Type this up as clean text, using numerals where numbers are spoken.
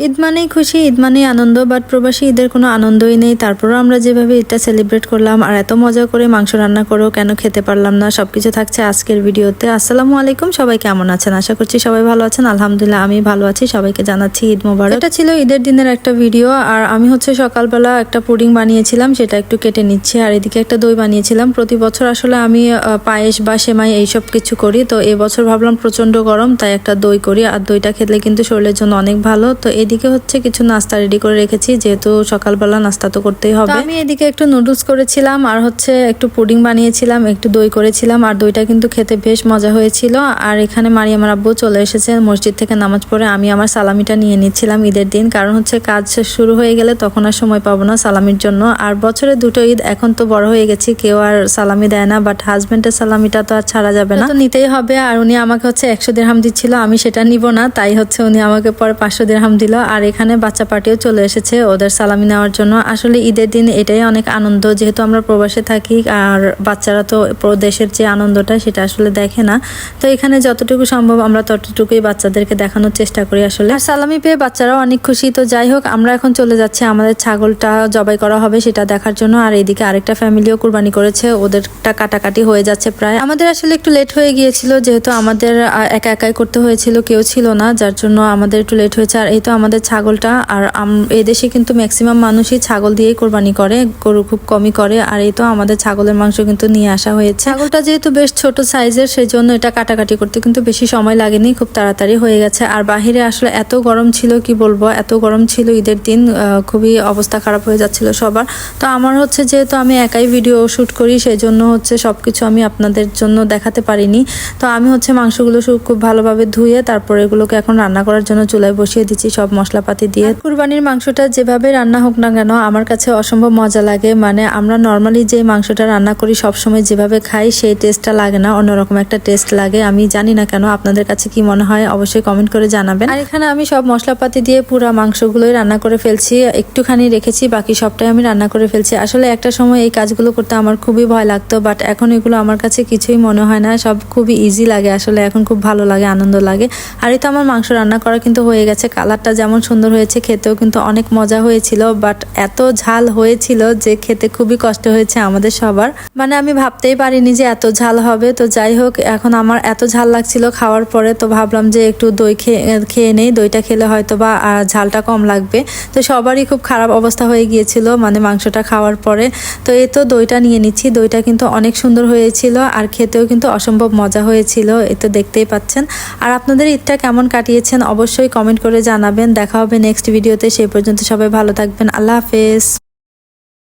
ঈদ মানেই খুশি, ঈদ মানেই আনন্দ, বাট প্রবাসী ঈদের কোনো আনন্দই নেই। তারপরও আমরা যেভাবে ঈদটা সেলিব্রেট করলাম আর এত মজা করে মাংস রান্না করেও কেন খেতে পারলাম না, সবকিছু থাকছে আজকের ভিডিওতে। আসসালামু আলাইকুম, সবাই কেমন আছেন? আশা করছি সবাই ভালো আছেন। আলহামদুলিল্লাহ আমি ভালো আছি। সবাইকে জানাচ্ছি ঈদ মোবারক। এটা ছিল ঈদের দিনের একটা ভিডিও, আর আমি সকালবেলা একটা পুডিং বানিয়েছিলাম, সেটা একটু কেটে নিচ্ছি। আর এদিকে একটা দই বানিয়েছিলাম। প্রতি বছর আসলে আমি পায়েস বা সেমাই এইসব কিছু করি, তো এবছর ভাবলাম প্রচন্ড গরম, তাই একটা দই করি। আর দইটা খেলে কিন্তু শরীরের জন্য অনেক ভালো। তো এদিকে কিছু নাস্তা রেডি করে রেখেছি, যেহেতু সকালবেলা নাস্তা তো করতেই হবে। আমি এদিকে একটু নুডলস করেছিলাম, আর একটু পুডিং বানিয়েছিলাম, একটু দই করেছিলাম। আর দইটা কিন্তু খেতে বেশ মজা হয়েছিল। আর এখানে মারিয়াম আব্বু চলে এসেছে মসজিদ থেকে নামাজ পড়ে। আমি আমার সালামিটা নিয়ে নিচ্ছিলাম ঈদের দিন, কারণ কাজ শুরু হয়ে গেলে তখন আর সময় পাবো না সালামির জন্য। আর বছরে দুটো ঈদ, এখন তো বড় হয়ে গেছি, কেউ আর সালামি দেয় না, বাট হাজবেন্ডের সালামিটা তো আর ছাড়া যাবে না, তো নিতেই হবে। আর উনি আমাকে 100 দিরহাম দিচ্ছিল, আমি সেটা নিব না, তাই উনি আমাকে পরে 500 দিরহাম দিল। আর এখানে বাচ্চা পার্টিও চলে এসেছে ওদের সালামি নেওয়ার জন্য। আসলে ঈদের দিন এটাই অনেক আনন্দ, যেহেতু আমরা প্রবাসে থাকি, আর বাচ্চারা তো দেশের যে আনন্দটা সেটা আসলে দেখে না। তো এখানে যতটুকু সম্ভব আমরা ততটুকুই বাচ্চাদেরকে দেখানোর চেষ্টা করি আসলে। আর সালামি পেয়ে বাচ্চারাও অনেক খুশি। তো যাই হোক, আমরা এখন চলে যাচ্ছি আমাদের ছাগলটা জবাই করা হবে সেটা দেখার জন্য। আর এইদিকে আরেকটা ফ্যামিলিও কুরবানি করেছে, ওদেরটা কাটাকাটি হয়ে যাচ্ছে প্রায়। আমাদের আসলে একটু লেট হয়ে গিয়েছিল, যেহেতু আমাদের একা একাই করতে হয়েছিল, কেউ ছিল না, যার জন্য আমাদের একটু লেট হয়েছে। আর এই তো আমাদের ছাগলটা। আর এই দেশে কিন্তু ম্যাক্সিমাম মানুষই ছাগল দিয়েই কোরবানি করে, গরু খুব কমই করে। আর এই তো আমাদের ছাগলের মাংস কিন্তু নিয়ে আসা হয়েছে। ছাগলটা যেহেতু বেশ ছোট সাইজের, সেই জন্য এটা কাটাকাটি করতে কিন্তু বেশি সময় লাগেনি, খুব তাড়াতাড়ি হয়ে গেছে। আর বাহিরে আসলে এত গরম ছিল, কি বলবো, এত গরম ছিল ঈদের দিন, খুবই অবস্থা খারাপ হয়ে যাচ্ছিল সবার। তো আমার যেহেতু আমি একাই ভিডিও শুট করি, সেই জন্য সবকিছু আমি আপনাদের জন্য দেখাতে পারিনি। তো আমি মাংসগুলো খুব ভালোভাবে ধুয়ে তারপর এগুলোকে এখন রান্না করার জন্য চুলায় বসিয়ে দিচ্ছি সব মশলাপাতি দিয়ে। কুরবানির মাংসটা যেভাবে রান্না হোক না কেন আমার কাছে অসম্ভব মজা লাগে। মানে আমরা নর্মালি যে মাংসটা রান্না করি সবসময় যেভাবে খাই সেই টেস্টটা লাগে না, অন্যরকম একটা টেস্ট লাগে। আমি জানি না কেন, আপনাদের কাছে কি মনে হয় অবশ্যই কমেন্ট করে জানাবেন। আর এখানে আমি সব মশলাপাতি দিয়ে পুরো মাংসগুলোই রান্না করে ফেলছি, একটুখানি রেখেছি, বাকি সবটাই আমি রান্না করে ফেলছি। আসলে একটা সময় এই কাজগুলো করতে আমার খুবই ভয় লাগতো, বাট এখন এগুলো আমার কাছে কিছুই মনে হয় না, সব খুবই ইজি লাগে আসলে। এখন খুব ভালো লাগে, আনন্দ লাগে। আর এই তো আমার মাংস রান্না করা কিন্তু হয়ে গেছে। কালারটা যেমন সুন্দর হয়েছে, খেতেও কিন্তু অনেক মজা হয়েছিল, বাট এত ঝাল হয়েছিল যে খেতে খুবই কষ্ট হয়েছে আমাদের সবার। মানে আমি ভাবতেই পারিনি যে এত ঝাল হবে। তো যাই হোক, এখন আমার এত ঝাল লাগছিল খাওয়ার পরে, তো ভাবলাম যে একটু দই খেয়ে নেই, দইটা খেলে হয়তো বা ঝালটা কম লাগবে। তো সবারই খুব খারাপ অবস্থা হয়ে গিয়েছিল মানে মাংসটা খাওয়ার পরে। তো এই তো দইটা নিয়ে নিচ্ছি, দইটা কিন্তু অনেক সুন্দর হয়েছিল, আর খেতেও কিন্তু অসম্ভব মজা হয়েছিল, এই তো দেখতেই পাচ্ছেন। আর আপনাদের ঈদটা কেমন কাটিয়েছেন অবশ্যই কমেন্ট করে জানাবেন। দেখা হবে নেক্সট ভিডিওতে, সেই পর্যন্ত সবাই ভালো থাকবেন। আল্লাহ হাফেজ।